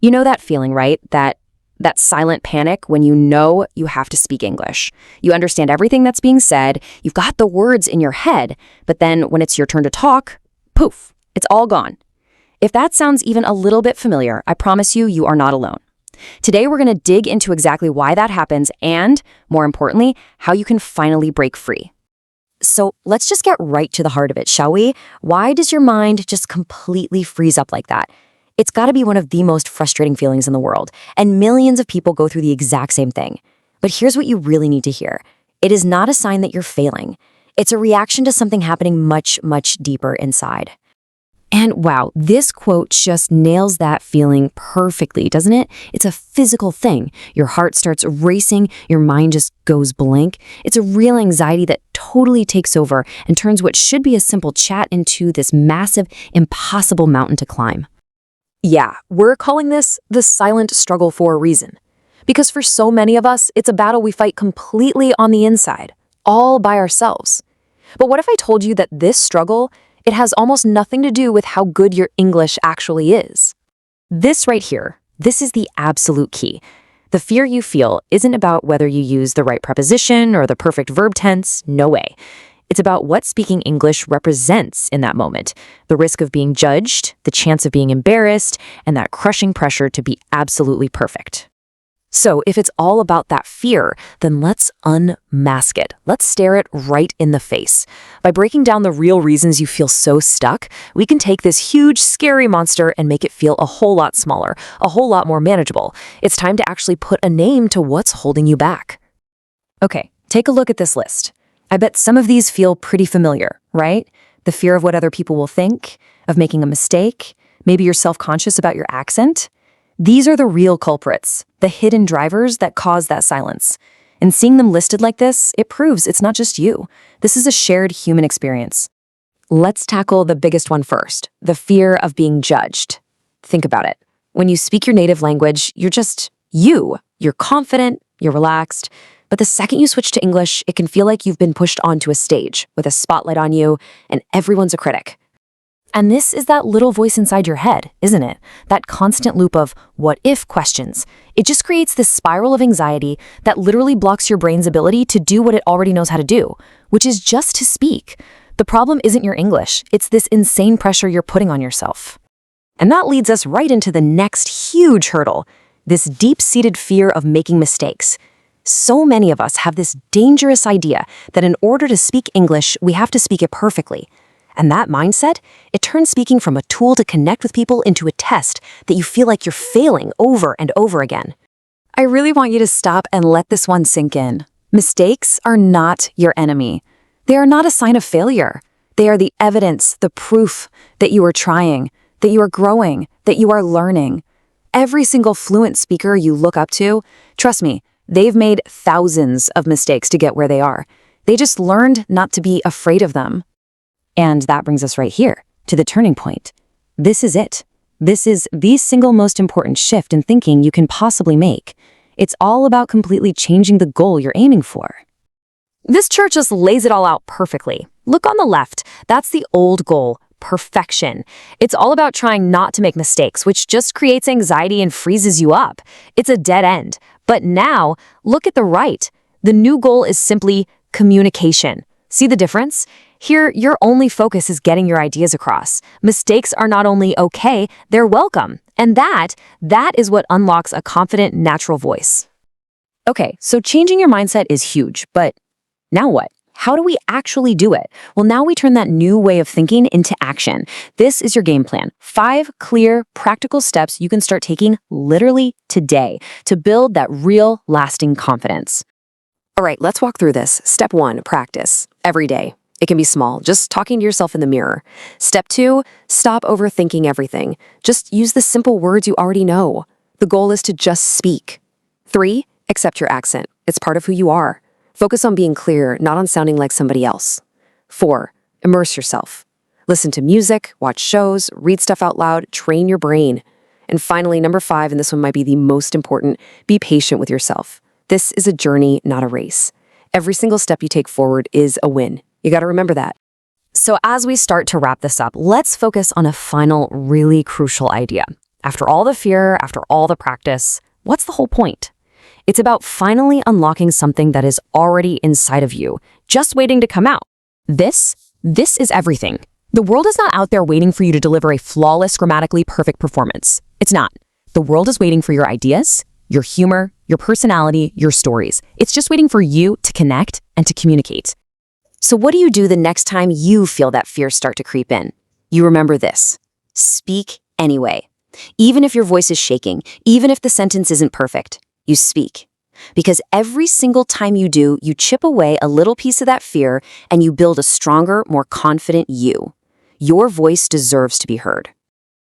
You know that feeling, right? That silent panic when you know you have to speak English. You understand everything that's being said, you've got the words in your head, but then when it's your turn to talk, poof, it's all gone. If that sounds even a little bit familiar, I promise you, you are not alone. Today, we're going to dig into exactly why that happens and, more importantly, how you can finally break free. So let's just get right to the heart of it, shall we? Why does your mind just completely freeze up like that? It's got to be one of the most frustrating feelings in the world, and millions of people go through the exact same thing. But here's what you really need to hear. It is not a sign that you're failing. It's a reaction to something happening much, much deeper inside. And wow, this quote just nails that feeling perfectly, doesn't it? It's a physical thing. Your heart starts racing, your mind just goes blank. It's a real anxiety that totally takes over and turns what should be a simple chat into this massive, impossible mountain to climb. Yeah, we're calling this the silent struggle for a reason. Because for so many of us, it's a battle we fight completely on the inside, all by ourselves. But what if I told you that this struggle, it has almost nothing to do with how good your English actually is? This right here, this is the absolute key. The fear you feel isn't about whether you use the right preposition or the perfect verb tense, no way. It's about what speaking English represents in that moment. The risk of being judged, the chance of being embarrassed, and that crushing pressure to be absolutely perfect. So if it's all about that fear, then let's unmask it. Let's stare it right in the face. By breaking down the real reasons you feel so stuck, we can take this huge, scary monster and make it feel a whole lot smaller, a whole lot more manageable. It's time to actually put a name to what's holding you back. Okay, take a look at this list. I bet some of these feel pretty familiar, right? The fear of what other people will think, of making a mistake, maybe you're self-conscious about your accent. These are the real culprits, the hidden drivers that cause that silence. And seeing them listed like this, it proves it's not just you. This is a shared human experience. Let's tackle the biggest one first, the fear of being judged. Think about it. When you speak your native language, you're just you. You're confident, you're relaxed. But the second you switch to English, it can feel like you've been pushed onto a stage with a spotlight on you, and everyone's a critic. And this is that little voice inside your head, isn't it? That constant loop of what-if questions. It just creates this spiral of anxiety that literally blocks your brain's ability to do what it already knows how to do, which is just to speak. The problem isn't your English, it's this insane pressure you're putting on yourself. And that leads us right into the next huge hurdle, this deep-seated fear of making mistakes. So many of us have this dangerous idea that in order to speak English, we have to speak it perfectly. And that mindset, it turns speaking from a tool to connect with people into a test that you feel like you're failing over and over again. I really want you to stop and let this one sink in. Mistakes are not your enemy. They are not a sign of failure. They are the evidence, the proof that you are trying, that you are growing, that you are learning. Every single fluent speaker you look up to, trust me, they've made thousands of mistakes to get where they are. They just learned not to be afraid of them. And that brings us right here, to the turning point. This is it. This is the single most important shift in thinking you can possibly make. It's all about completely changing the goal you're aiming for. This chart just lays it all out perfectly. Look on the left. That's the old goal, perfection. It's all about trying not to make mistakes, which just creates anxiety and freezes you up. It's a dead end. But now, look at the right. The new goal is simply communication. See the difference? Here, your only focus is getting your ideas across. Mistakes are not only okay, they're welcome. And that is what unlocks a confident, natural voice. Okay, so changing your mindset is huge, but now what? How do we actually do it? Well, now we turn that new way of thinking into action. This is your game plan. 5 clear, practical steps you can start taking literally today to build that real, lasting confidence. All right, let's walk through this. Step 1, practice. Every day. It can be small, just talking to yourself in the mirror. Step 2, stop overthinking everything. Just use the simple words you already know. The goal is to just speak. 3, accept your accent. It's part of who you are. Focus on being clear, not on sounding like somebody else. 4, immerse yourself. Listen to music, watch shows, read stuff out loud, train your brain. And finally, number 5, and this one might be the most important, be patient with yourself. This is a journey, not a race. Every single step you take forward is a win. You got to remember that. So as we start to wrap this up, let's focus on a final, really crucial idea. After all the fear, after all the practice, what's the whole point? It's about finally unlocking something that is already inside of you, just waiting to come out. This is everything. The world is not out there waiting for you to deliver a flawless, grammatically perfect performance. It's not. The world is waiting for your ideas, your humor, your personality, your stories. It's just waiting for you to connect and to communicate. So what do you do the next time you feel that fear start to creep in? You remember this. Speak anyway. Even if your voice is shaking, even if the sentence isn't perfect, you speak. Because every single time you do, you chip away a little piece of that fear and you build a stronger, more confident you. Your voice deserves to be heard.